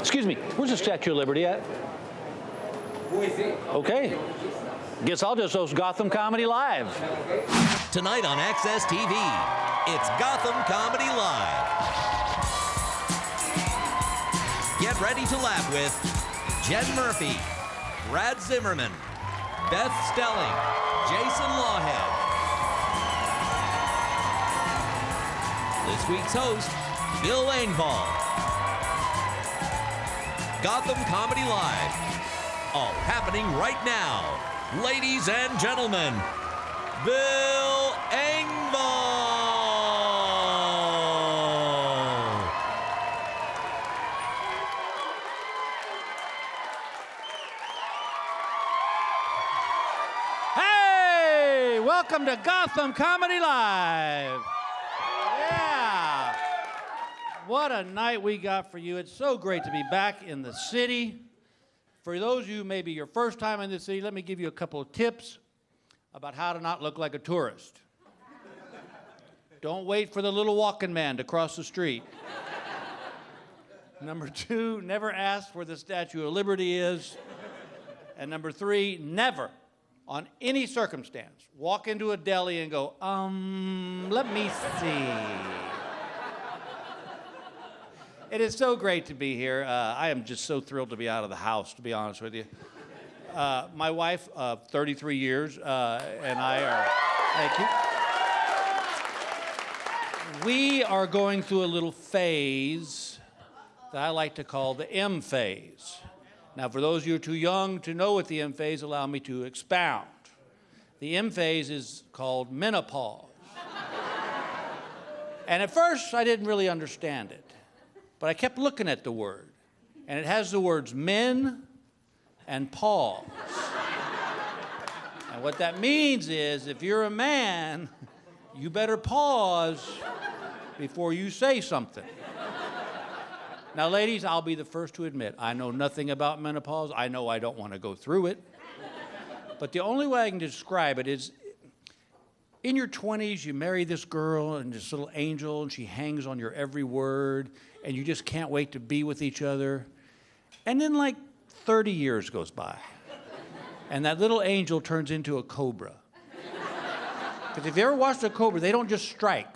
Excuse me, where's the Statue of Liberty at? Okay. Guess I'll just host Gotham Comedy Live. Tonight on Access TV, it's Gotham Comedy Live. Get ready to laugh with Jen Murphy, Brad Zimmerman, Beth Stelling, Jason Lawhead. This week's host, Bill Engvall. Gotham Comedy Live. All happening right now. Ladies and gentlemen, Bill Engvall. Hey, welcome to Gotham Comedy Live. Yeah. What a night we got for you. It's so great to be back in the city. For those of you maybe your first time in the city, let me give you a couple of tips about how to not look like a tourist. Don't wait for the little walking man to cross the street. Number 2, never ask where the Statue of Liberty is. And number 3, never, on any circumstance, walk into a deli and go, let me see. It is so great to be here. I am just so thrilled to be out of the house, to be honest with you. My wife of 33 years and I are, thank you. We are going through a little phase that I like to call the M phase. Now, for those of you who are too young to know what the M phase, allow me to expound. The M phase is called menopause. And at first, I didn't really understand it. But I kept looking at the word, and it has the words men and pause. And what that means is, if you're a man, you better pause before you say something. Now, ladies, I'll be the first to admit, I know nothing about menopause. I know I don't want to go through it. But the only way I can describe it is, in your 20s, you marry this girl and this little angel, and she hangs on your every word, and you just can't wait to be with each other. And then like 30 years goes by, and that little angel turns into a cobra. Because if you ever watched a cobra, they don't just strike,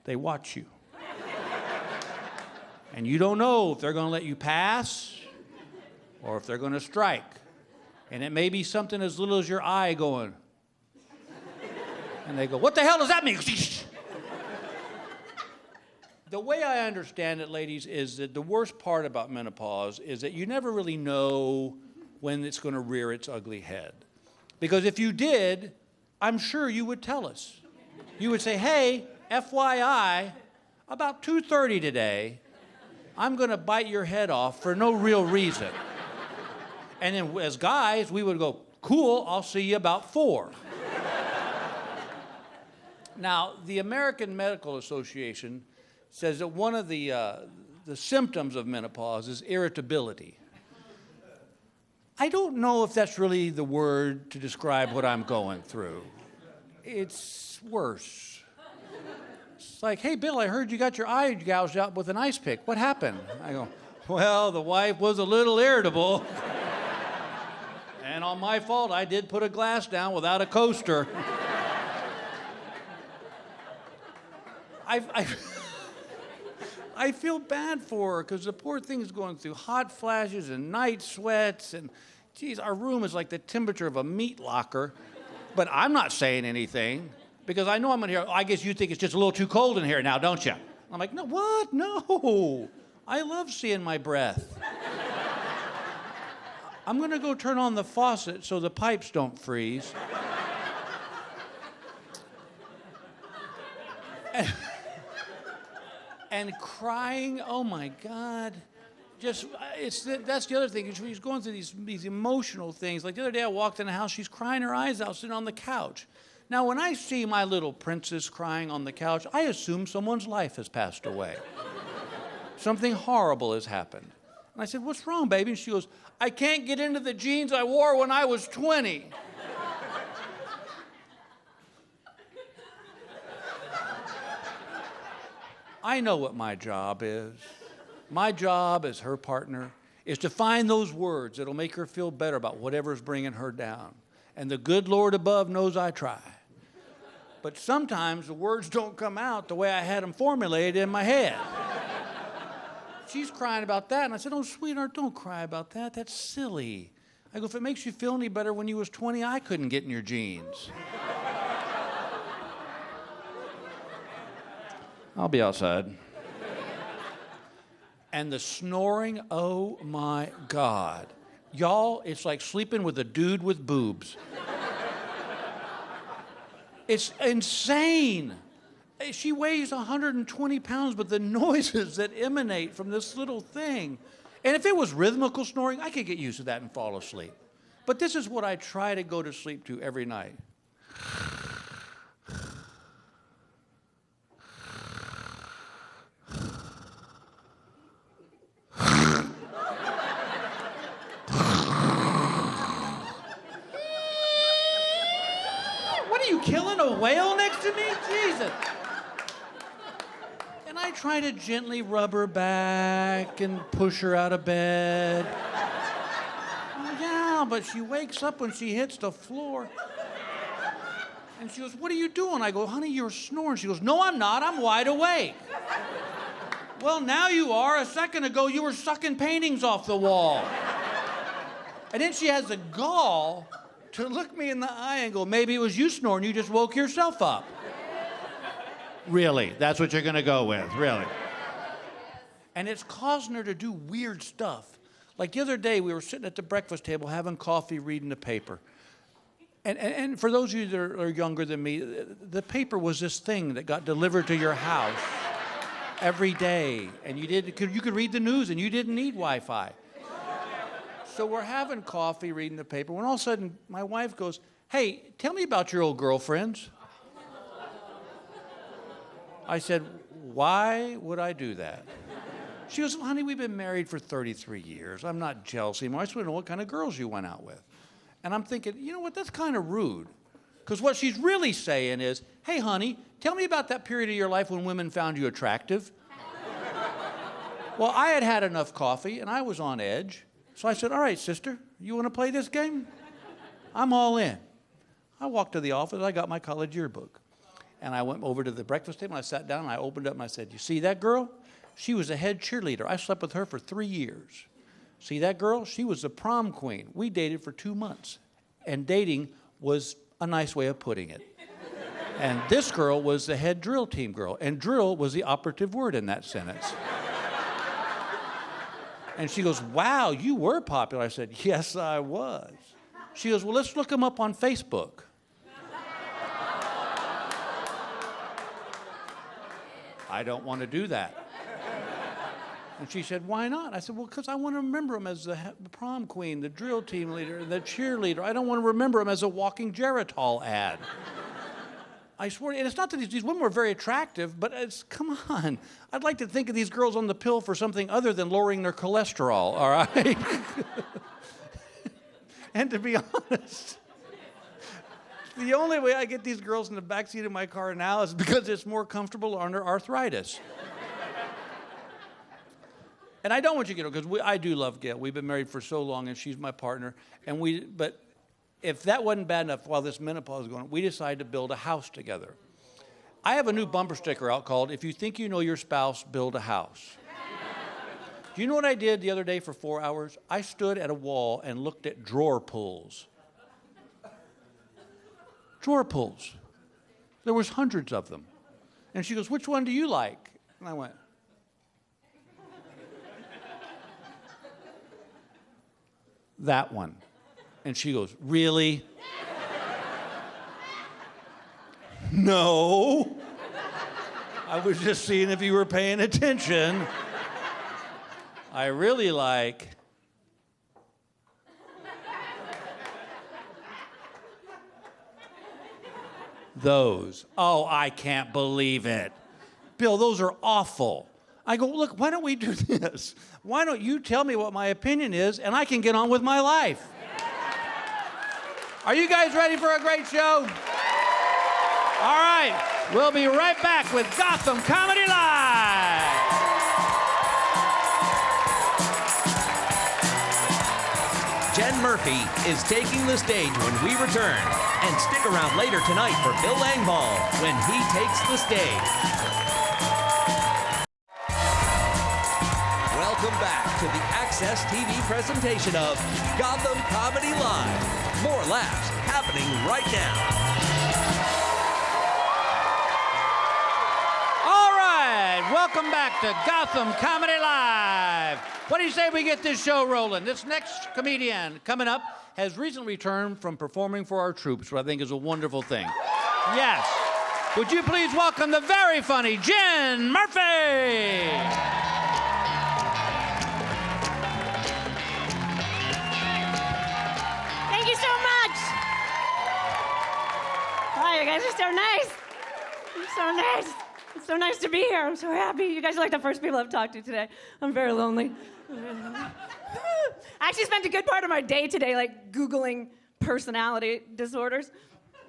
they watch you. And you don't know if they're going to let you pass or if they're going to strike. And it may be something as little as your eye going. And they go, what the hell does that mean? The way I understand it, ladies, is that the worst part about menopause is that you never really know when it's going to rear its ugly head. Because if you did, I'm sure you would tell us. You would say, hey, FYI, about 2:30 today, I'm going to bite your head off for no real reason. And then as guys, we would go, cool, I'll see you about 4. Now, the American Medical Association says that one of the symptoms of menopause is irritability. I don't know if that's really the word to describe what I'm going through. It's worse. It's like, hey, Bill, I heard you got your eye gouged out with an ice pick. What happened? I go, well, the wife was a little irritable. And on my fault, I did put a glass down without a coaster. I feel bad for her because the poor thing is going through hot flashes and night sweats, and geez, our room is like the temperature of a meat locker. But I'm not saying anything because I know I'm going to hear, I guess you think it's just a little too cold in here now, don't you? I'm like, no, what? No. I love seeing my breath. I'm going to go turn on the faucet so the pipes don't freeze. And crying, oh my God. That's the other thing. She's going through these emotional things. Like the other day I walked in the house, she's crying her eyes out sitting on the couch. Now when I see my little princess crying on the couch, I assume someone's life has passed away. Something horrible has happened. And I said, what's wrong, baby? And she goes, I can't get into the jeans I wore when I was 20. I know what my job is. My job as her partner is to find those words that'll make her feel better about whatever's bringing her down. And the good Lord above knows I try. But sometimes the words don't come out the way I had them formulated in my head. She's crying about that, and I said, oh, sweetheart, don't cry about that. That's silly. I go, if it makes you feel any better, when you was 20, I couldn't get in your jeans. I'll be outside. And the snoring, oh my God. Y'all, it's like sleeping with a dude with boobs. It's insane. She weighs 120 pounds, but the noises that emanate from this little thing. And if it was rhythmical snoring, I could get used to that and fall asleep. But this is what I try to go to sleep to every night. What are you, killing a whale next to me? Jesus. And I try to gently rub her back and push her out of bed. Oh, yeah, but she wakes up when she hits the floor. And she goes, what are you doing? I go, honey, you're snoring. She goes, no, I'm not. I'm wide awake. Well, now you are. A second ago, you were sucking paintings off the wall. And then she has the gall to look me in the eye and go, maybe it was you snoring. You just woke yourself up. Really? That's what you're going to go with? Really? And it's causing her to do weird stuff. Like the other day, we were sitting at the breakfast table having coffee, reading the paper. And for those of you that are younger than me, the paper was this thing that got delivered to your house every day. And you could read the news, and you didn't need Wi-Fi. So we're having coffee, reading the paper, when all of a sudden my wife goes, hey, tell me about your old girlfriends. I said, why would I do that? She goes, honey, we've been married for 33 years. I'm not jealous anymore. I just want to know what kind of girls you went out with. And I'm thinking, you know what, that's kind of rude. Because what she's really saying is, hey, honey, tell me about that period of your life when women found you attractive. Well, I had had enough coffee, and I was on edge. So I said, all right, sister, you want to play this game? I'm all in. I walked to the office. I got my college yearbook. And I went over to the breakfast table, and I sat down, and I opened up, and I said, you see that girl? She was a head cheerleader. I slept with her for 3 years. See that girl? She was the prom queen. We dated for 2 months. And dating was a nice way of putting it. And this girl was the head drill team girl. And drill was the operative word in that sentence. And she goes, wow, you were popular. I said, yes, I was. She goes, well, let's look them up on Facebook. I don't want to do that. And she said, why not? I said, well, because I want to remember them as the prom queen, the drill team leader, the cheerleader. I don't want to remember them as a walking Geritol ad. I swear, and it's not that these women were very attractive, but come on. I'd like to think of these girls on the pill for something other than lowering their cholesterol, all right? And to be honest, the only way I get these girls in the backseat of my car now is because it's more comfortable under arthritis. And I don't want you to get her, because I do love Gail. We've been married for so long, and she's my partner. But if that wasn't bad enough, while this menopause was going on, we decided to build a house together. I have a new bumper sticker out called, if you think you know your spouse, build a house. Do you know what I did the other day for 4 hours? I stood at a wall and looked at drawer pulls. Drawer pulls. There was hundreds of them. And she goes, which one do you like? And I went, that one. And she goes, really? No. I was just seeing if you were paying attention. I really like those. Oh, I can't believe it. Bill, those are awful. I go, look, why don't we do this? Why don't you tell me what my opinion is, and I can get on with my life? Are you guys ready for a great show? All right, we'll be right back with Gotham Comedy Live. Jen Murphy is taking the stage when we return. And stick around later tonight for Bill Engvall when he takes the stage. Welcome back to the Access TV presentation of Gotham Comedy Live. More laughs happening right now. Welcome back to Gotham Comedy Live. What do you say we get this show rolling? This next comedian coming up has recently returned from performing for our troops, which I think is a wonderful thing. Yes. Would you please welcome the very funny Jen Murphy? Thank you so much. Wow, you guys are so nice. You're so nice. It's so nice to be here. I'm so happy. You guys are like the first people I've talked to today. I'm very lonely. I actually spent a good part of my day today like Googling personality disorders.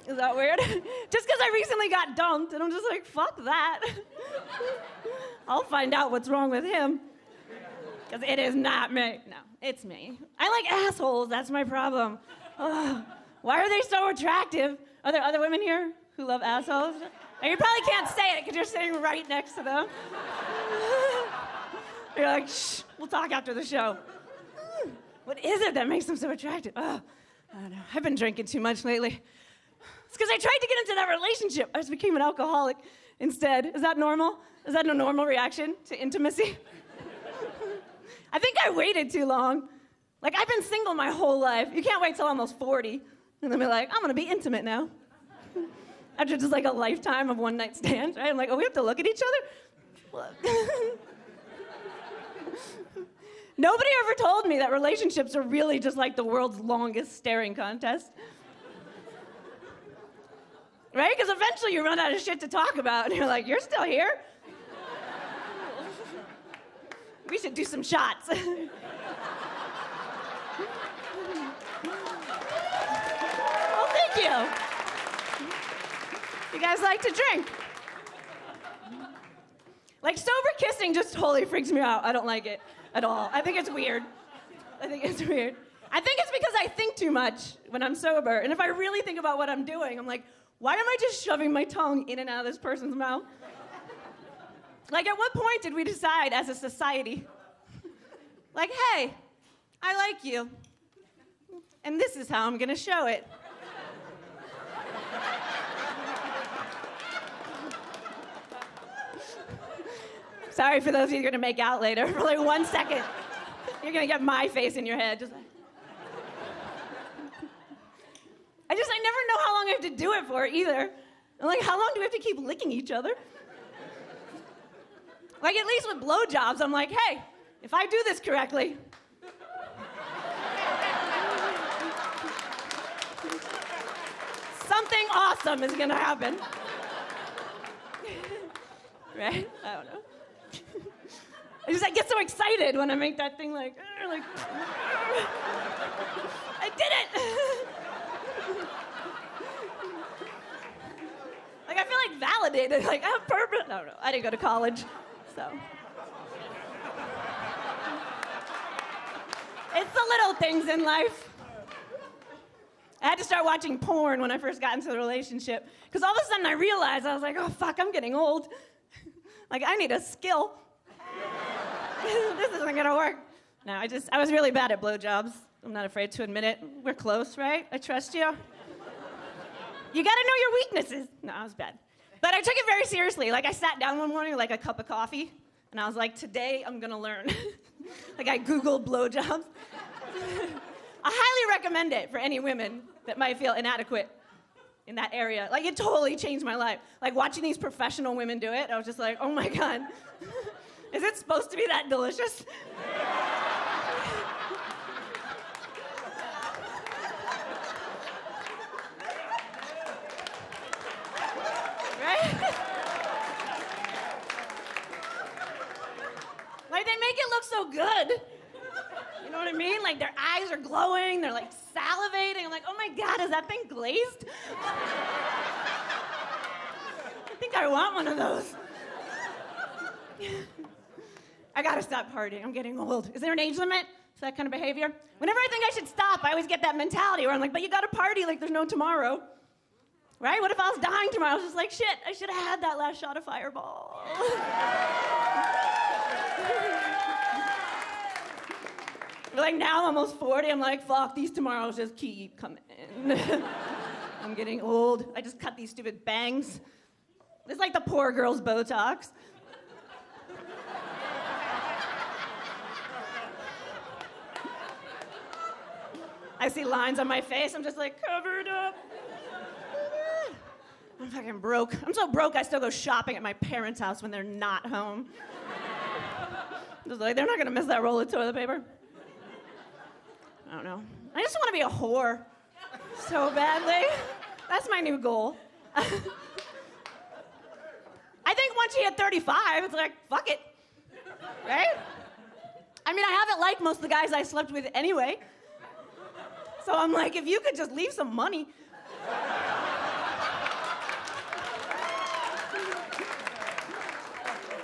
Is that weird? Just because I recently got dumped, and I'm just like, fuck that. I'll find out what's wrong with him. Because it is not me. No, it's me. I like assholes. That's my problem. Ugh. Why are they so attractive? Are there other women here who love assholes? And you probably can't say it because you're sitting right next to them. You're like, shh, we'll talk after the show. What is it that makes them so attractive? Oh, I don't know. I've been drinking too much lately. It's because I tried to get into that relationship. I just became an alcoholic instead. Is that normal? Is that a normal reaction to intimacy? I think I waited too long. Like, I've been single my whole life. You can't wait till almost 40 and then be like, I'm going to be intimate now. After just like a lifetime of one-night stands, right? I'm like, oh, we have to look at each other? Nobody ever told me that relationships are really just like the world's longest staring contest. Right? Because eventually you run out of shit to talk about, and you're like, you're still here? We should do some shots. Oh, thank you. You guys like to drink? Like, sober kissing just totally freaks me out. I don't like it at all. I think it's weird. I think it's because I think too much when I'm sober. And if I really think about what I'm doing, I'm like, why am I just shoving my tongue in and out of this person's mouth? Like, at what point did we decide as a society, like, hey, I like you, and this is how I'm gonna show it. Sorry for those of you who are gonna make out later. For like 1 second, you're gonna get my face in your head. Just like... I never know how long I have to do it for either. I'm like, how long do we have to keep licking each other? Like, at least with blowjobs, I'm like, hey, if I do this correctly, something awesome is gonna happen. Right? I don't know. I get so excited when I make that thing like I did it! Like, I feel like validated, like, I have purpose. No, I didn't go to college, so. It's the little things in life. I had to start watching porn when I first got into the relationship, because all of a sudden I realized, I was like, oh, fuck, I'm getting old. Like, I need a skill. This isn't gonna work. No, I was really bad at blowjobs. I'm not afraid to admit it. We're close, right? I trust you. You gotta know your weaknesses. No, I was bad. But I took it very seriously. Like, I sat down one morning with like a cup of coffee, and I was like, today I'm gonna learn. Like, I Googled blowjobs. I highly recommend it for any women that might feel inadequate in that area. Like, it totally changed my life. Like, watching these professional women do it, I was just like, oh my God. Is it supposed to be that delicious? Right? Like, they make it look so good. You know what I mean? Like, their eyes are glowing, they're like salivating. I'm like, oh my God, is that thing glazed? I think I want one of those. I gotta stop partying. I'm getting old. Is there an age limit? It's that kind of behavior. Whenever I think I should stop, I always get that mentality where I'm like, but you gotta party like there's no tomorrow. Right? What if I was dying tomorrow? I was just like, shit, I should have had that last shot of Fireball. But like now, I'm almost 40, I'm like, fuck, these tomorrows just keep coming. I'm getting old. I just cut these stupid bangs. It's like the poor girl's Botox. I see lines on my face, I'm just like, covered up. I'm fucking broke. I'm so broke I still go shopping at my parents' house when they're not home. Just like, they're not gonna miss that roll of toilet paper. I don't know. I just wanna be a whore so badly. That's my new goal. I think once you hit 35, it's like, fuck it, right? I mean, I haven't liked most of the guys I slept with anyway. So I'm like, if you could just leave some money.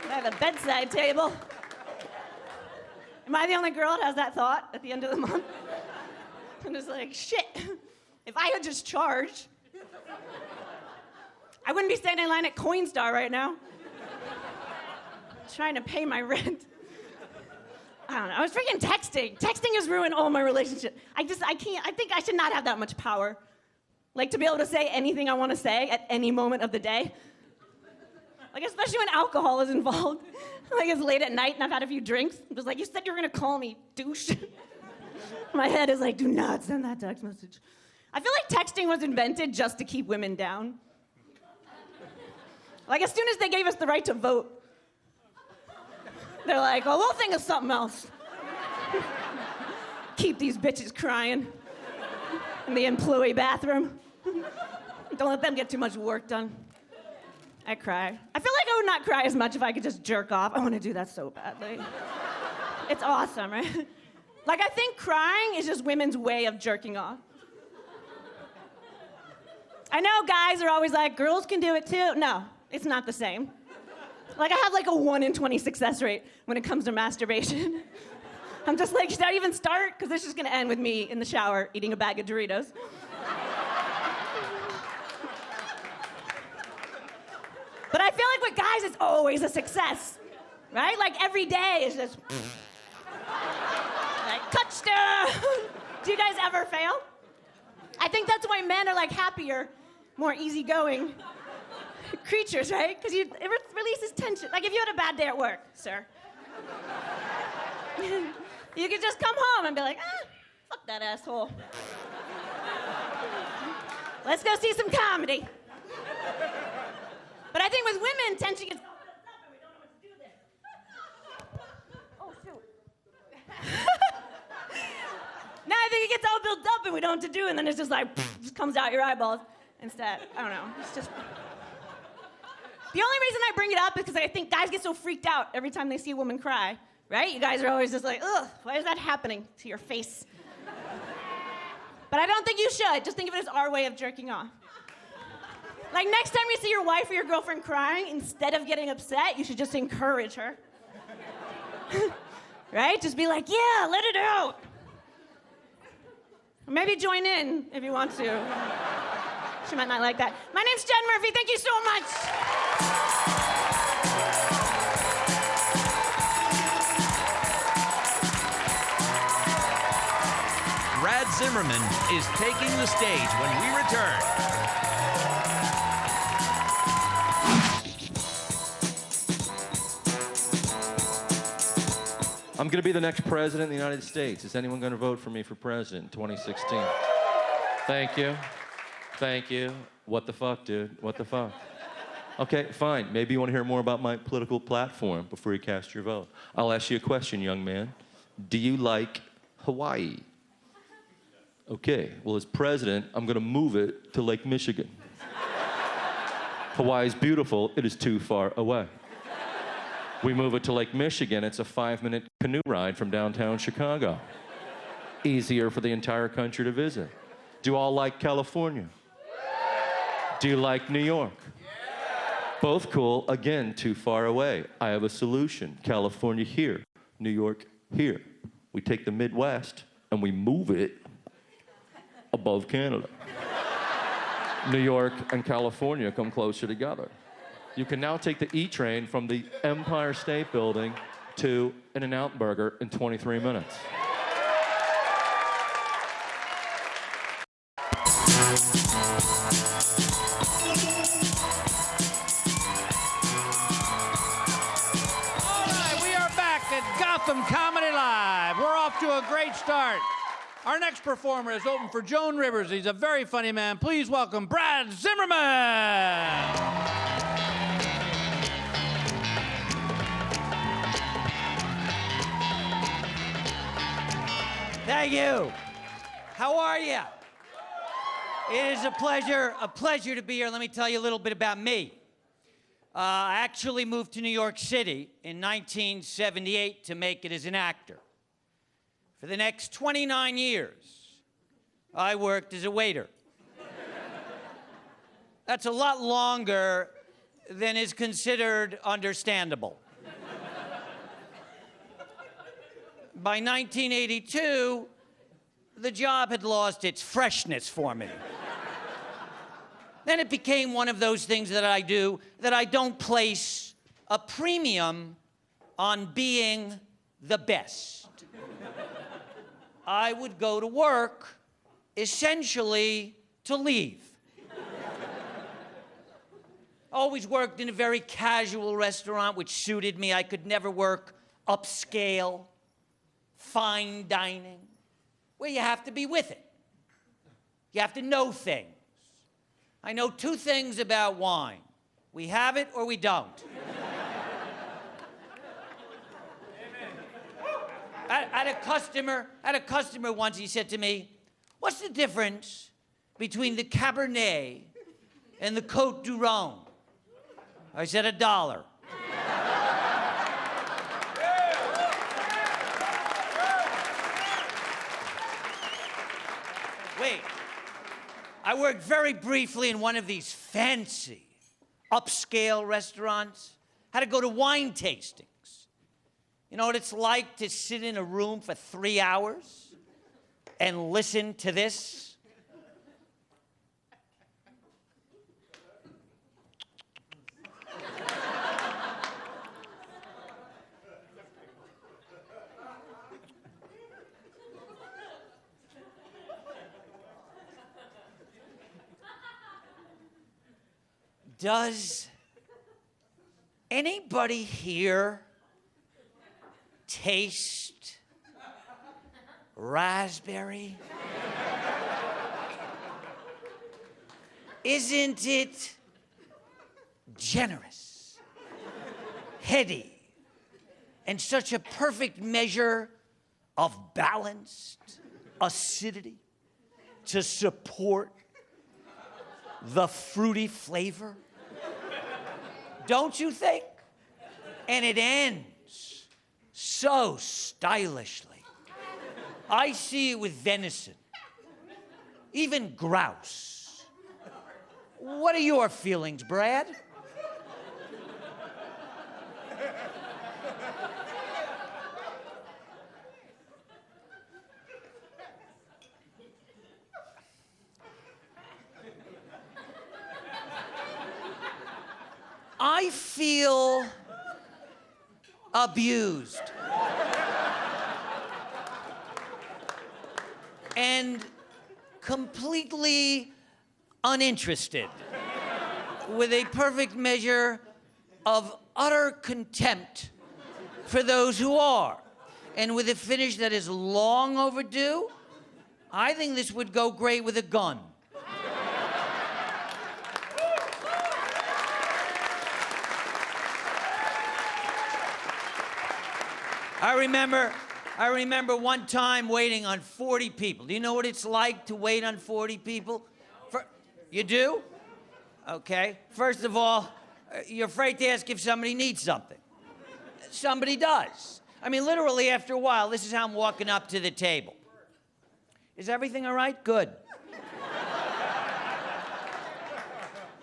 I have a bedside table. Am I the only girl that has that thought at the end of the month? I'm just like, shit, if I had just charged, I wouldn't be standing in line at Coinstar right now, trying to pay my rent. I don't know, I was freaking texting. Texting has ruined all my relationships. I think I should not have that much power. Like to be able to say anything I want to say at any moment of the day. Like, especially when alcohol is involved. Like, it's late at night and I've had a few drinks. I'm just like, you said you were gonna call me, douche. My head is like, do not send that text message. I feel like texting was invented just to keep women down. Like, as soon as they gave us the right to vote, they're like, oh, we'll think of something else. Keep these bitches crying in the employee bathroom. Don't let them get too much work done. I cry. I feel like I would not cry as much if I could just jerk off. I want to do that so badly. It's awesome, right? Like, I think crying is just women's way of jerking off. I know guys are always like, girls can do it too. No, it's not the same. Like, I have like a 1 in 20 success rate when it comes to masturbation. I'm just like, should I even start? Because this is gonna end with me in the shower eating a bag of Doritos. But I feel like with guys, it's always a success, right? Like every day is just, like, touchdown. Do you guys ever fail? I think that's why men are like happier, more easygoing creatures, right? Because it releases tension. Like if you had a bad day at work, sir, you could just come home and be like, fuck that asshole. Let's go see some comedy. But I think with women, tension gets built up and we don't know what to do there. Oh, shoot. Now I think it gets all built up and we don't know what to do, and then it's just like, just comes out your eyeballs instead. I don't know. It's just... The only reason I bring it up is because I think guys get so freaked out every time they see a woman cry, right? You guys are always just like, ugh, why is that happening to your face? But I don't think you should. Just think of it as our way of jerking off. Like, next time you see your wife or your girlfriend crying, instead of getting upset, you should just encourage her. Right? Just be like, yeah, let it out. Or maybe join in if you want to. She might not like that. My name's Jen Murphy. Thank you so much. Brad Zimmerman is taking the stage when we return. I'm going to be the next president of the United States. Is anyone going to vote for me for president in 2016? Thank you. Thank you. What the fuck, dude? What the fuck? Okay, fine. Maybe you want to hear more about my political platform before you cast your vote. I'll ask you a question, young man. Do you like Hawaii? Okay, well, as president, I'm going to move it to Lake Michigan. Hawaii's beautiful. It is too far away. We move it to Lake Michigan. It's a 5-minute canoe ride from downtown Chicago. Easier for the entire country to visit. Do you all like California? Do you like New York? Both cool. Again, too far away. I have a solution. California here. New York here. We take the Midwest and we move it above Canada. New York and California come closer together. You can now take the E train from the Empire State Building to In-N-Out Burger in 23 minutes. All right, we are back at Gotham Comedy Live. We're off to a great start. Our next performer is open for Joan Rivers. He's a very funny man. Please welcome Brad Zimmerman. Thank you. How are you? It is a pleasure to be here. Let me tell you a little bit about me. I actually moved to New York City in 1978 to make it as an actor. For the next 29 years, I worked as a waiter. That's a lot longer than is considered understandable. By 1982, the job had lost its freshness for me. Then it became one of those things that I do that I don't place a premium on being the best. I would go to work essentially to leave. Always worked in a very casual restaurant, which suited me. I could never work upscale, fine dining, where you have to be with it. You have to know things. I know two things about wine. We have it or we don't. I had a customer once, he said to me, "What's the difference between the Cabernet and the Côte du Rhône?" I said, $1. Wait, I worked very briefly in one of these fancy, upscale restaurants. Had to go to wine tastings. You know what it's like to sit in a room for 3 hours and listen to this? Does anybody here taste raspberry? Isn't it generous, heady, and such a perfect measure of balanced acidity to support the fruity flavor? Don't you think? And it ends so stylishly. I see it with venison, even grouse. What are your feelings, Brad? I feel abused and completely uninterested, with a perfect measure of utter contempt for those who are. And with a finish that is long overdue, I think this would go great with a gun. I remember one time waiting on 40 people. Do you know what it's like to wait on 40 people? You do? Okay. First of all, you're afraid to ask if somebody needs something. Somebody does. I mean, literally, after a while, this is how I'm walking up to the table. Is everything all right? Good.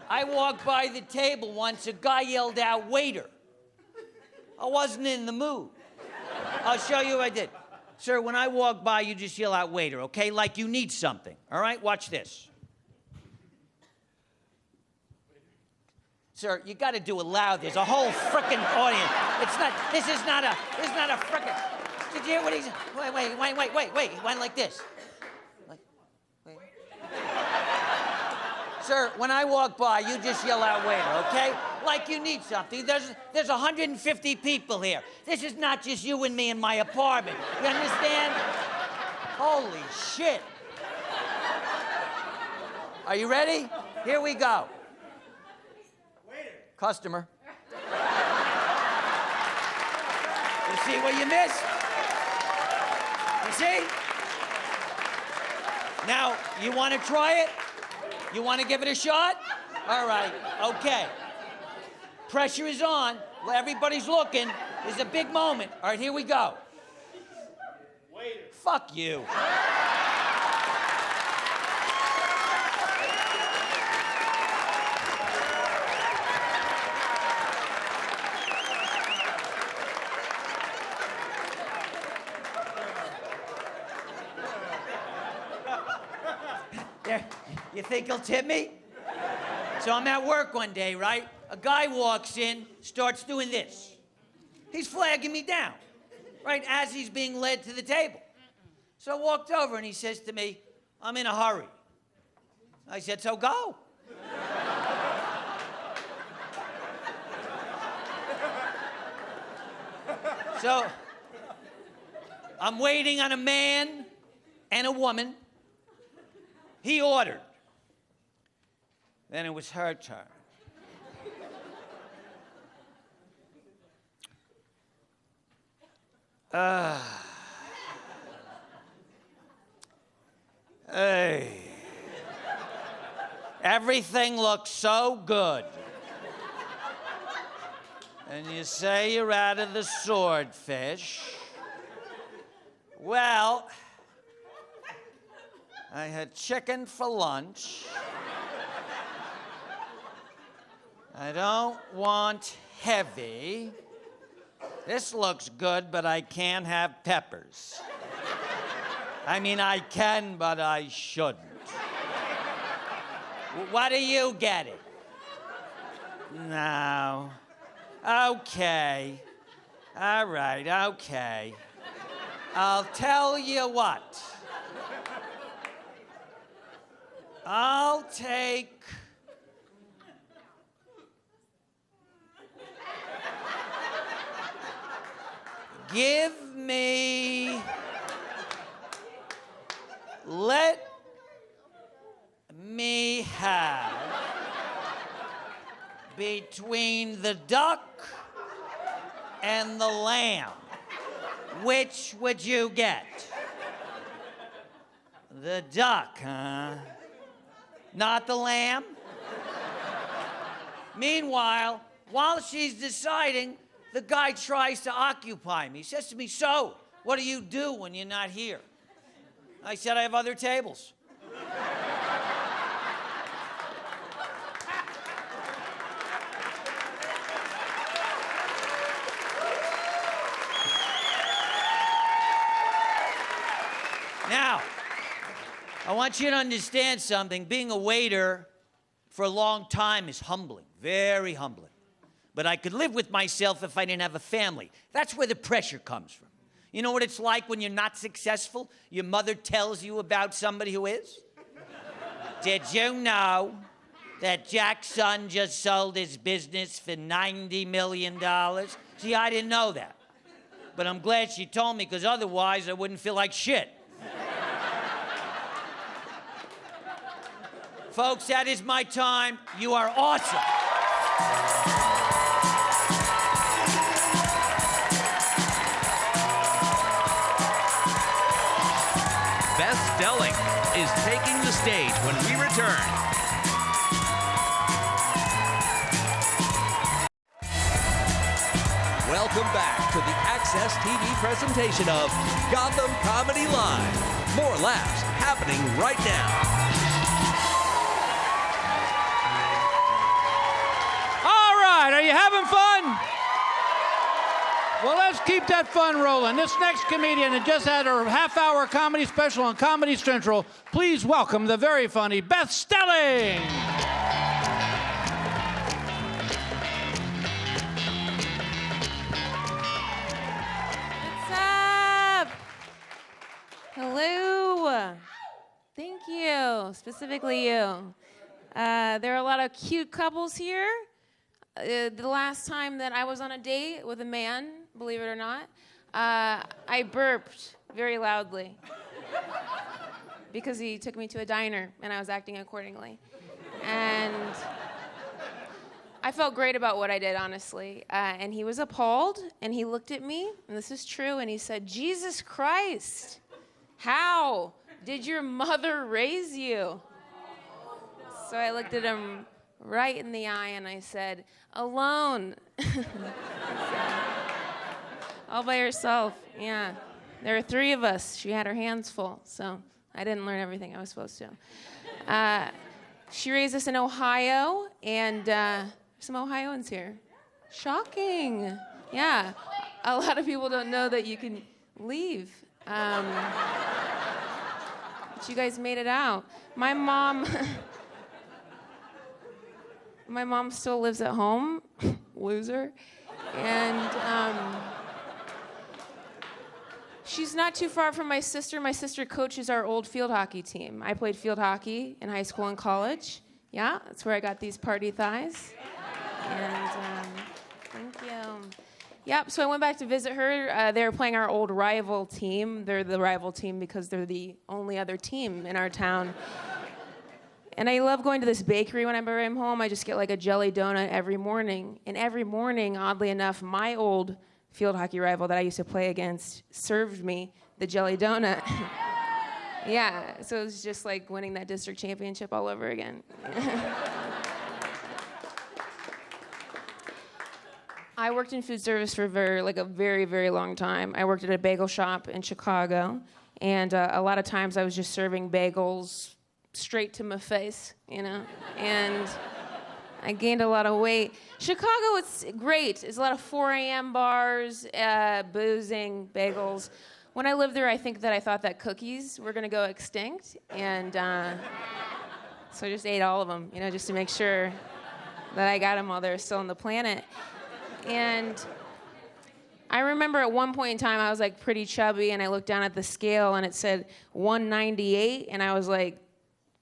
I walked by the table once, a guy yelled out, "Waiter." I wasn't in the mood. I'll show you what I did. Sir, when I walk by, you just yell out, waiter, okay? Like you need something, all right? Watch this. Sir, you got to do it loud. There's a whole frickin' audience. This is not a frickin'. Did you hear what he's, wait. He went like this. Wait. Sir, when I walk by, you just yell out, waiter, okay? Like you need something. There's 150 people here. This is not just you and me in my apartment. You understand? Holy shit. Are you ready? Here we go. Customer. You see what you missed? You see? Now, you want to try it? You want to give it a shot? All right, okay. Pressure is on. Everybody's looking. It's a big moment. All right, here we go. Waiter. Fuck you. There, you think he'll tip me? So I'm at work one day, right? A guy walks in, starts doing this. He's flagging me down, right, as he's being led to the table. So I walked over and he says to me, I'm in a hurry. I said, so go. So I'm waiting on a man and a woman. He ordered. Then it was her turn. Hey. Everything looks so good. And you say you're out of the swordfish. Well, I had chicken for lunch. I don't want heavy. This looks good, but I can't have peppers. I mean, I can, but I shouldn't. What are you getting? No. Okay. All right, okay. I'll tell you what. I'll take... Give me... Let me have between the duck and the lamb. Which would you get? The duck, huh? Not the lamb? Meanwhile, while she's deciding, the guy tries to occupy me. He says to me, so, what do you do when you're not here? I said, I have other tables. Now, I want you to understand something. Being a waiter for a long time is humbling, very humbling. But I could live with myself if I didn't have a family. That's where the pressure comes from. You know what it's like when you're not successful? Your mother tells you about somebody who is? Did you know that Jack's son just sold his business for $90 million? See, I didn't know that. But I'm glad she told me, because otherwise I wouldn't feel like shit. Folks, that is my time. You are awesome. Beth Stelling is taking the stage when we return. Welcome back to the Access TV presentation of Gotham Comedy Live. More laughs happening right now. All right, are you having fun? Well, let's keep that fun rolling. This next comedian had just had her half-hour comedy special on Comedy Central. Please welcome the very funny Beth Stelling. What's up? Hello. Thank you, specifically you. There are a lot of cute couples here. The last time that I was on a date with a man, believe it or not, I burped very loudly because he took me to a diner and I was acting accordingly. And I felt great about what I did, honestly. And he was appalled, and he looked at me, and this is true, and he said, "Jesus Christ, how did your mother raise you?" So I looked at him right in the eye and I said, "Alone." All by herself, yeah. There were 3 of us. She had her hands full, so I didn't learn everything I was supposed to. She raised us in Ohio, and some Ohioans here. Shocking. Yeah. A lot of people don't know that you can leave. But you guys made it out. My mom still lives at home, loser, and she's not too far from my sister. My sister coaches our old field hockey team. I played field hockey in high school and college. Yeah, that's where I got these party thighs. And thank you. Yep, so I went back to visit her. They were playing our old rival team. They're the rival team because they're the only other team in our town. And I love going to this bakery when I'm home. I just get like a jelly donut every morning. And every morning, oddly enough, my old field hockey rival that I used to play against served me the jelly donut. Yeah, so it was just like winning that district championship all over again. I worked in food service for a very, very long time. I worked at a bagel shop in Chicago, and a lot of times I was just serving bagels straight to my face, you know, and I gained a lot of weight. Chicago, it's great. It's a lot of 4 a.m. bars, boozing, bagels. When I lived there, I thought that cookies were going to go extinct, and so I just ate all of them, you know, just to make sure that I got them while they were still on the planet. And I remember at one point in time, I was like pretty chubby, and I looked down at the scale, and it said 198, and I was like,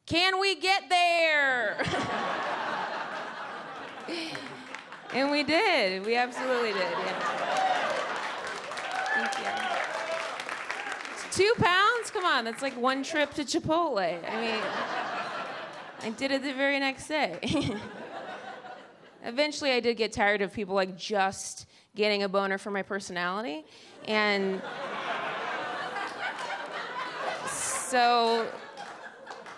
can we get there? And we did. We absolutely did, yeah. Thank you. 2 pounds? Come on, that's like 1 trip to Chipotle. I mean, I did it the very next day. Eventually, I did get tired of people like just getting a boner for my personality. And so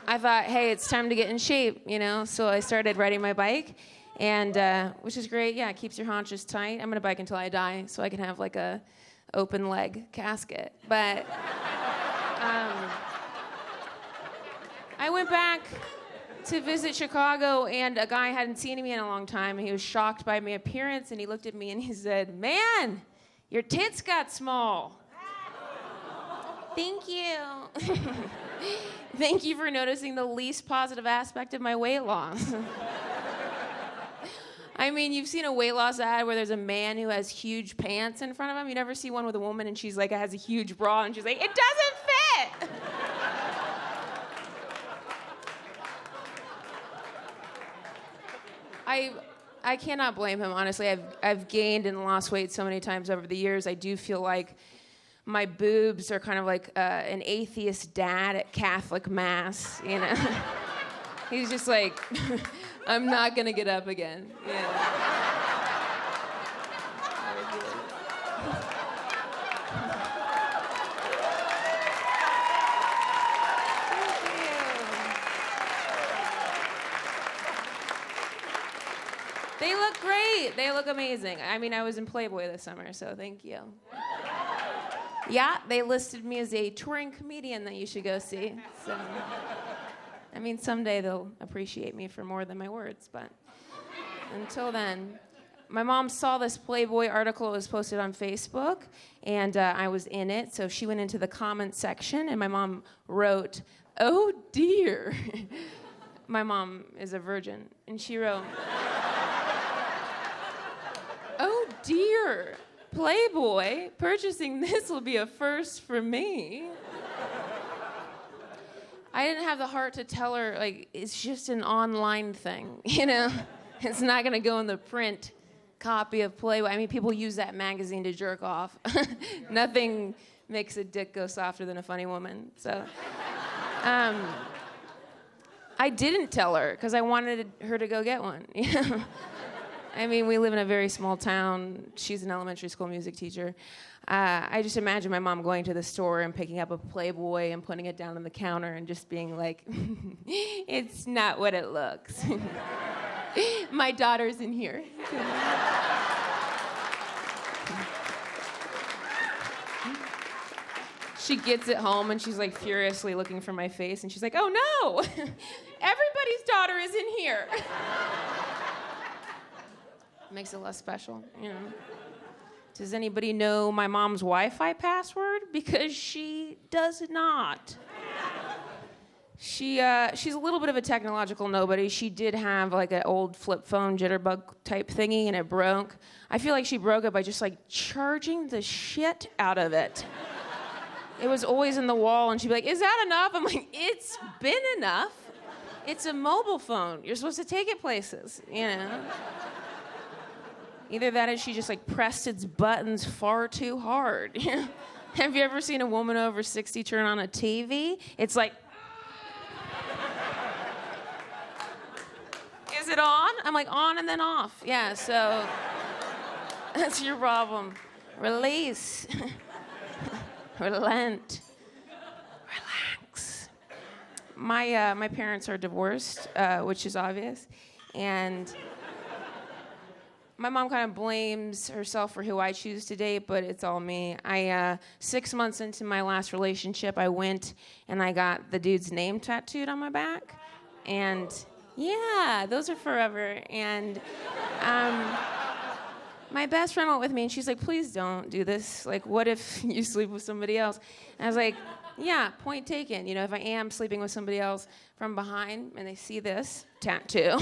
I thought, hey, it's time to get in shape, you know? So I started riding my bike, and which is great. Yeah, it keeps your haunches tight. I'm gonna bike until I die so I can have like a open leg casket. But I went back to visit Chicago, and a guy hadn't seen me in a long time, and he was shocked by my appearance, and he looked at me and he said, "Man, your tits got small." Thank you. Thank you for noticing the least positive aspect of my weight loss. I mean, you've seen a weight loss ad where there's a man who has huge pants in front of him. You never see one with a woman and she's like, has a huge bra, and she's like, it doesn't fit. I cannot blame him, honestly. I've gained and lost weight so many times over the years. I do feel like my boobs are kind of like an atheist dad at Catholic Mass, you know? He's just like, I'm not gonna get up again. Yeah. They look great. They look amazing. I mean, I was in Playboy this summer, so thank you. Yeah, they listed me as a touring comedian that you should go see. So, I mean, someday they'll appreciate me for more than my words, but until then, my mom saw this Playboy article that was posted on Facebook, and I was in it. So she went into the comment section, and my mom wrote, "Oh dear." My mom is a virgin, and she wrote, "Oh dear, Playboy, purchasing this will be a first for me." I didn't have the heart to tell her, like, it's just an online thing, you know? It's not gonna go in the print copy of Playboy. I mean, people use that magazine to jerk off. Nothing makes a dick go softer than a funny woman. So, I didn't tell her because I wanted her to go get one. You know? I mean, we live in a very small town. She's an elementary school music teacher. I just imagine my mom going to the store and picking up a Playboy and putting it down on the counter and just being like, "It's not what it looks." My daughter's in here. She gets it home and she's like furiously looking for my face and she's like, "Oh no, everybody's daughter is in here." Makes it less special, you know. Does anybody know my mom's Wi-Fi password? Because she does not. She's a little bit of a technological nobody. She did have like an old flip phone jitterbug type thingy and it broke. I feel like she broke it by just like charging the shit out of it. It was always in the wall and she'd be like, "Is that enough?" I'm like, "It's been enough. It's a mobile phone. You're supposed to take it places, you know." Either that or she just like pressed its buttons far too hard. Have you ever seen a woman over 60 turn on a TV? It's like, "Is it on?" I'm like, "On and then off." Yeah, so that's your problem. Release. Relent. Relax. My parents are divorced, which is obvious, and my mom kind of blames herself for who I choose to date, but it's all me. 6 months into my last relationship, I went and I got the dude's name tattooed on my back. And yeah, those are forever. And my best friend went with me and she's like, "Please don't do this. Like, what if you sleep with somebody else?" And I was like, yeah, point taken. You know, if I am sleeping with somebody else from behind and they see this tattoo,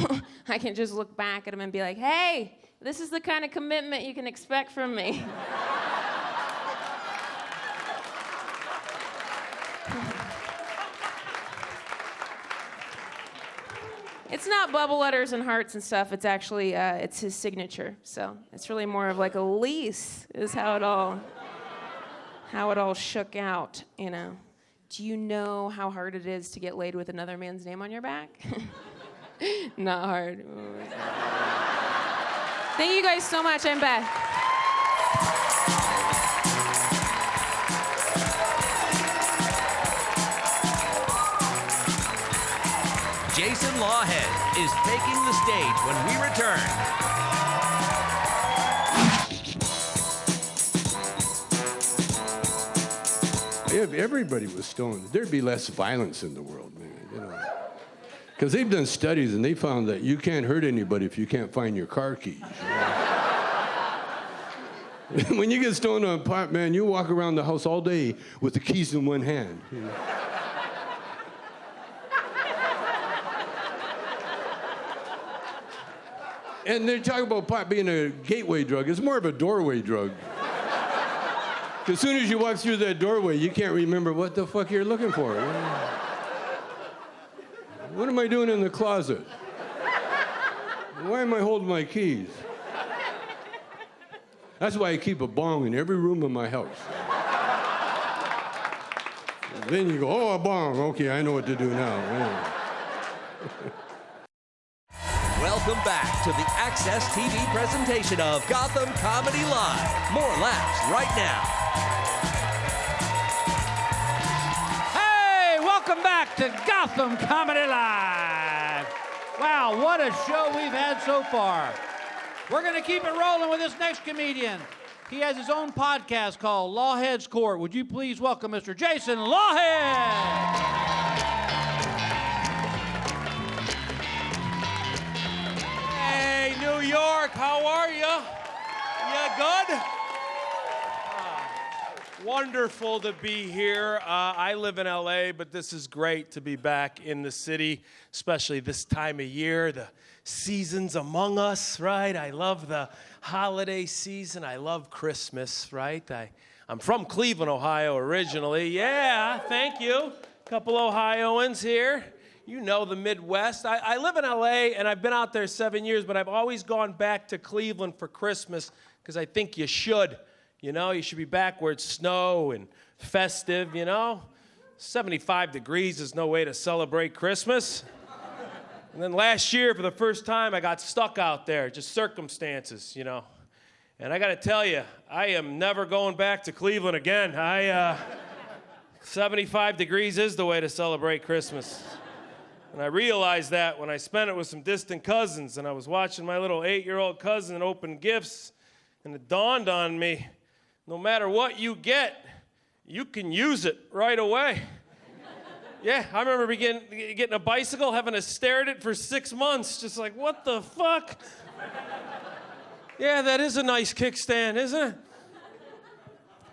I can just look back at them and be like, "Hey, this is the kind of commitment you can expect from me." It's not bubble letters and hearts and stuff. It's actually, it's his signature. So it's really more of like a lease is how it all shook out, you know. Do you know how hard it is to get laid with another man's name on your back? Not hard. Thank you guys so much. I'm Beth. Jason Lawhead is taking the stage when we return. If everybody was stoned, there'd be less violence in the world, man, you know. Because they've done studies and they found that you can't hurt anybody if you can't find your car keys. You know? When you get stoned on pot, man, you walk around the house all day with the keys in one hand. You know? And they talk about pot being a gateway drug. It's more of a doorway drug. As soon as you walk through that doorway, you can't remember what the fuck you're looking for. You know? What am I doing in the closet? Why am I holding my keys? That's why I keep a bong in every room in my house. Then you go, "Oh, a bong. Okay, I know what to do now." Yeah. Welcome back to the Access TV presentation of Gotham Comedy Live. More laughs right now. Hey, welcome back to Gotham Comedy Live. Wow, what a show we've had so far. We're going to keep it rolling with this next comedian. He has his own podcast called Lawhead's Court. Would you please welcome Mr. Jason Lawhead? New York, how are you? Yeah, good? Wonderful to be here. I live in LA, but this is great to be back in the city, especially this time of year. The season's among us, right? I love the holiday season. I love Christmas, right? I'm from Cleveland, Ohio originally. Yeah, thank you. Couple Ohioans here. You know the Midwest. I live in LA, and I've been out there 7 years, but I've always gone back to Cleveland for Christmas because I think you should. You know, you should be back where it's snow and festive, you know. 75 degrees is no way to celebrate Christmas. And then last year, for the first time, I got stuck out there, just circumstances, you know. And I got to tell you, I am never going back to Cleveland again. 75 degrees is the way to celebrate Christmas. And I realized that when I spent it with some distant cousins, and I was watching my little 8-year-old cousin open gifts, and it dawned on me, no matter what you get, you can use it right away. Yeah, I remember getting a bicycle, having to stare at it for 6 months, just like, what the fuck? Yeah, that is a nice kickstand, isn't it?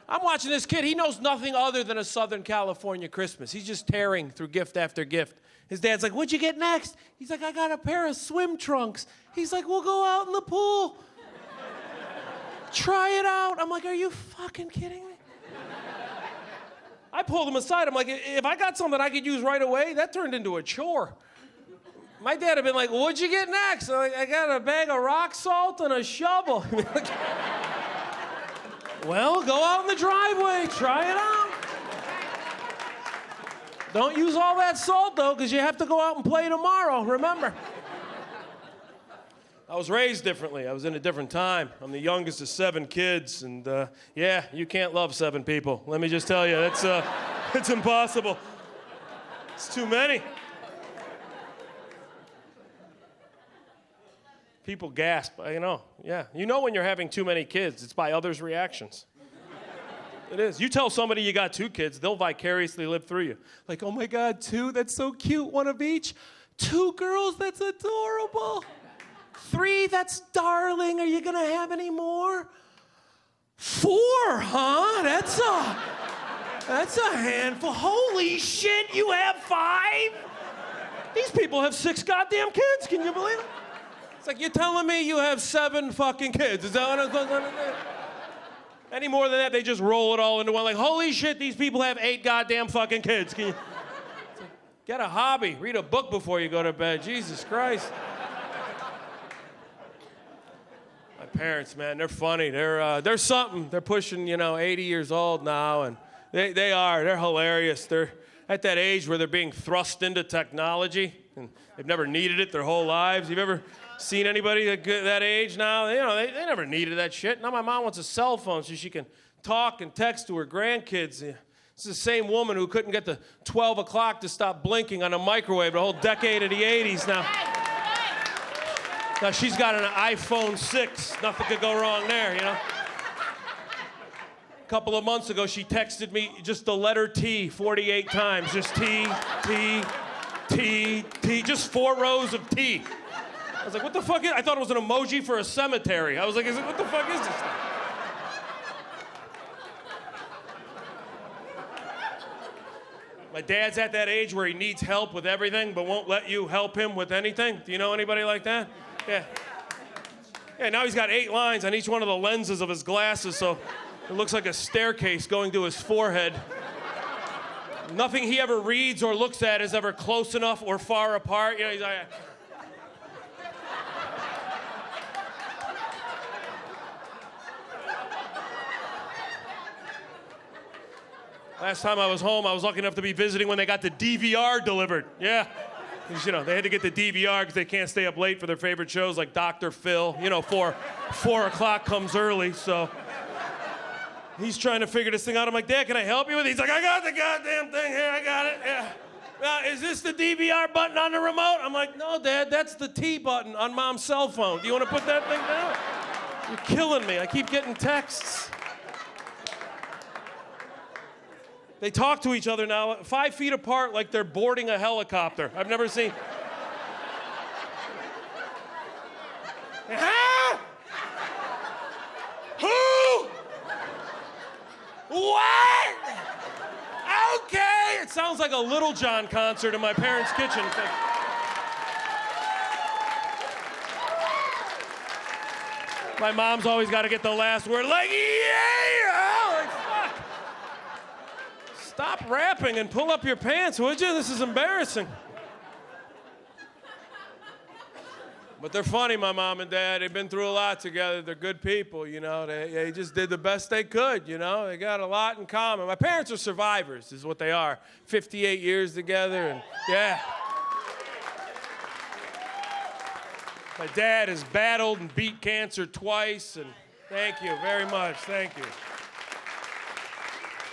I'm watching this kid. He knows nothing other than a Southern California Christmas. He's just tearing through gift after gift. His dad's like, what'd you get next? He's like, I got a pair of swim trunks. He's like, we'll go out in the pool. Try it out. I'm like, are you fucking kidding me? I pulled him aside. I'm like, if I got something I could use right away, that turned into a chore. My dad had been like, what'd you get next? I'm like, I got a bag of rock salt and a shovel. Well, go out in the driveway. Try it out. Don't use all that salt, though, because you have to go out and play tomorrow, remember. I was raised differently. I was in a different time. I'm the youngest of 7 kids, and yeah, you can't love 7 people. Let me just tell you, it's impossible. It's too many. People gasp, you know. Yeah, you know when you're having too many kids. It's by others' reactions. It is. You tell somebody you got 2 kids, they'll vicariously live through you. Like, oh my God, 2? That's so cute. 1 of each. 2 girls? That's adorable. 3, that's darling. Are you gonna have any more? 4, huh? That's a handful. Holy shit, you have 5? These people have 6 goddamn kids. Can you believe it? It's like, you're telling me you have 7 fucking kids. Is that what I'm supposed to say? Any more than that, they just roll it all into one. Like, holy shit, these people have 8 goddamn fucking kids. Can you... Like, get a hobby. Read a book before you go to bed. Jesus Christ. My parents, man, they're funny. They're something. They're pushing, 80 years old now, and they're hilarious. They're at that age where they're being thrust into technology, and they've never needed it their whole lives. You've ever seen anybody that age now? They never needed that shit. Now my mom wants a cell phone so she can talk and text to her grandkids. It's the same woman who couldn't get the 12 o'clock to stop blinking on a microwave the whole decade of the 80s now. Now she's got an iPhone 6. Nothing could go wrong there, A couple of months ago, she texted me just the letter T 48 times. Just T, T, T, T. Just 4 rows of T. I was like, what the fuck is... I thought it was an emoji for a cemetery. I was like, what the fuck is this thing? My dad's at that age where he needs help with everything, but won't let you help him with anything. Do you know anybody like that? Yeah. Yeah, now he's got 8 lines on each one of the lenses of his glasses, so it looks like a staircase going to his forehead. Nothing he ever reads or looks at is ever close enough or far apart. He's like... Last time I was home, I was lucky enough to be visiting when they got the DVR delivered. Yeah. They had to get the DVR because they can't stay up late for their favorite shows like Dr. Phil. 4 o'clock comes early, so he's trying to figure this thing out. I'm like, Dad, can I help you with it? He's like, I got the goddamn thing here. I got it. Yeah. Now, is this the DVR button on the remote? I'm like, no, Dad, that's the T button on Mom's cell phone. Do you want to put that thing down? You're killing me. I keep getting texts. They talk to each other now 5 feet apart like they're boarding a helicopter. I've never seen. Hi, sounds like a Little John concert in my parents' kitchen. My mom's always got to get the last word, like, yeah! Like, fuck. Stop rapping and pull up your pants, would you? This is embarrassing. But they're funny, my mom and dad. They've been through a lot together. They're good people, you know. They just did the best they could, you know. They got a lot in common. My parents are survivors, is what they are. 58 years together, and yeah. My dad has battled and beat cancer twice, and thank you very much, thank you.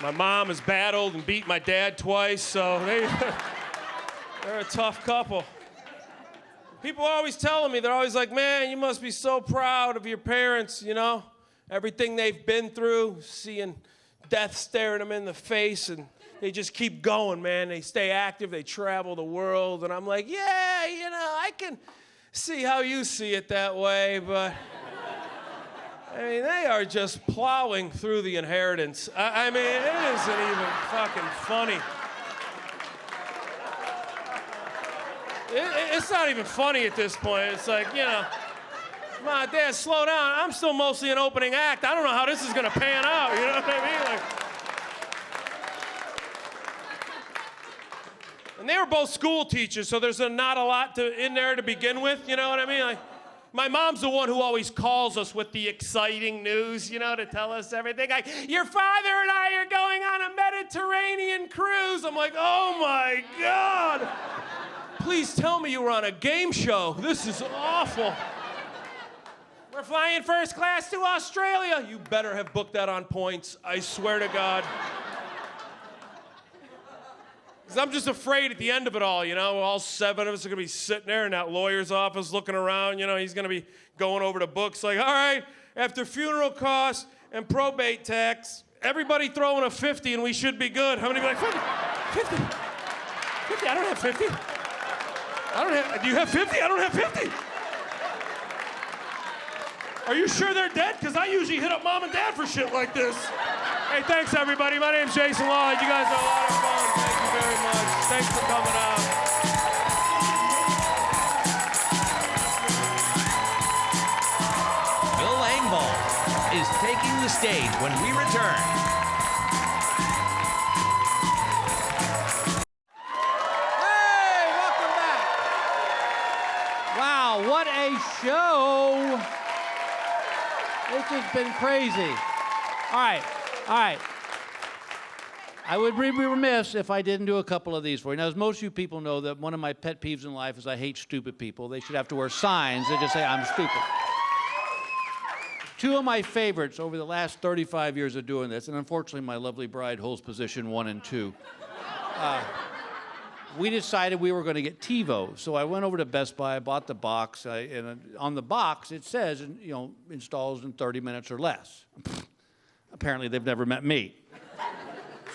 My mom has battled and beat my dad twice, so they're a tough couple. People are always telling me, they're always like, man, you must be so proud of your parents, you know? Everything they've been through, seeing death staring them in the face, and they just keep going, man. They stay active, they travel the world, and I'm like, yeah, you know, I can see how you see it that way, but I mean, they are just plowing through the inheritance. I mean, it isn't even fucking funny. It's not even funny at this point. It's like, you know, come on, Dad, slow down. I'm still mostly an opening act. I don't know how this is gonna pan out, you know what I mean? Like, and they were both school teachers, so there's not a lot in there to begin with, you know what I mean? Like, my mom's the one who always calls us with the exciting news, you know, to tell us everything. Like, your father and I are going on a Mediterranean cruise. I'm like, oh my God. Please tell me you were on a game show. This is awful. We're flying first class to Australia. You better have booked that on points, I swear to God. Because I'm just afraid at the end of it all, you know, all 7 of us are going to be sitting there in that lawyer's office looking around, you know, he's going to be going over the books like, all right, after funeral costs and probate tax, everybody throwing a 50 and we should be good. How many be like, 50? 50? 50? I don't have 50. Do you have 50? I don't have 50. Are you sure they're dead? Because I usually hit up mom and dad for shit like this. Hey, thanks everybody. My name's Jason Lawhead. You guys are a lot of fun. Thank you very much. Thanks for coming out. Bill Engvall is taking the stage when we return. What a show. It's just been crazy. All right. I would be remiss if I didn't do a couple of these for you. Now, as most of you people know, that one of my pet peeves in life is I hate stupid people. They should have to wear signs that just say, I'm stupid. 2 of my favorites over the last 35 years of doing this, and unfortunately my lovely bride holds position 1 and 2. We decided we were going to get TiVo. So I went over to Best Buy, I bought the box, and on the box it says, you know, installs in 30 minutes or less. Apparently they've never met me.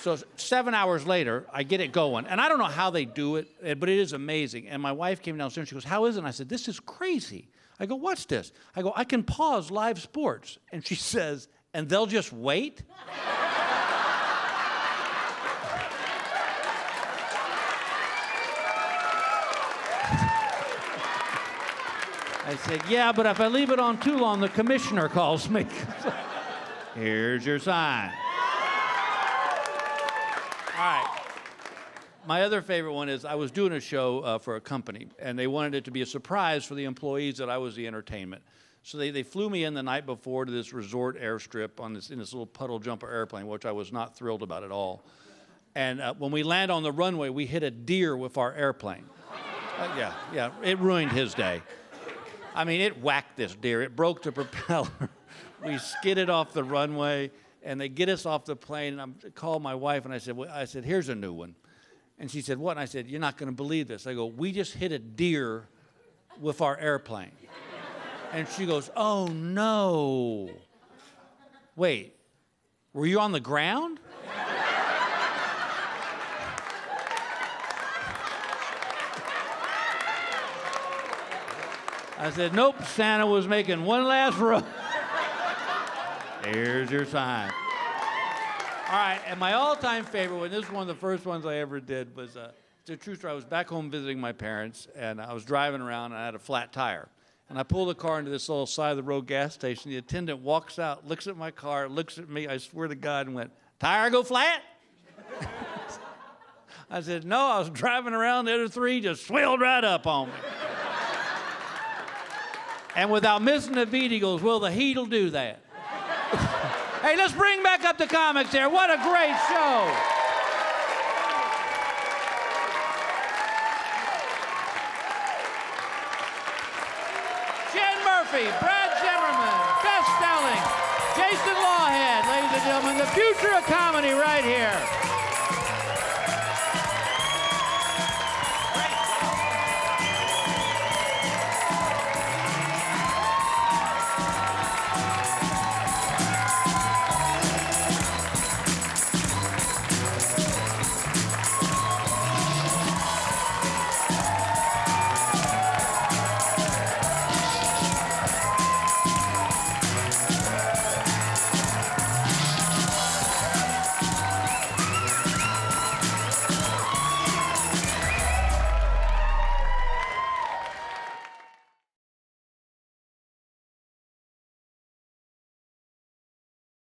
So 7 hours later, I get it going. And I don't know how they do it, but it is amazing. And my wife came downstairs and she goes, how is it? And I said, this is crazy. I go, what's this? I go, I can pause live sports. And she says, and they'll just wait? I said, yeah, but if I leave it on too long, the commissioner calls me. Here's your sign. All right. My other favorite one is I was doing a show for a company, and they wanted it to be a surprise for the employees that I was the entertainment. So they flew me in the night before to this resort airstrip in this little puddle jumper airplane, which I was not thrilled about at all. And when we land on the runway, we hit a deer with our airplane. Yeah, it ruined his day. I mean, it whacked this deer. It broke the propeller. We skidded off the runway, and they get us off the plane. And I called my wife, and I said, here's a new one. And she said, what? And I said, you're not going to believe this. I go, we just hit a deer with our airplane. And she goes, oh, no. Wait, were you on the ground? I said, nope, Santa was making one last run. Here's your sign. All right, and my all-time favorite one, this is one of the first ones I ever did, was it's a true story. I was back home visiting my parents, and I was driving around, and I had a flat tire. And I pulled the car into this little side-of-the-road gas station. The attendant walks out, looks at my car, looks at me, I swear to God, and went, "Tire go flat?" I said, "No, I was driving around, the other three just swelled right up on me." And without missing a beat, he goes, "Well, the heat'll do that." Hey, let's bring back up the comics here. What a great show. Jen Murphy, Brad Zimmerman, Beth Stelling, Jason Lawhead, ladies and gentlemen, the future of comedy right here.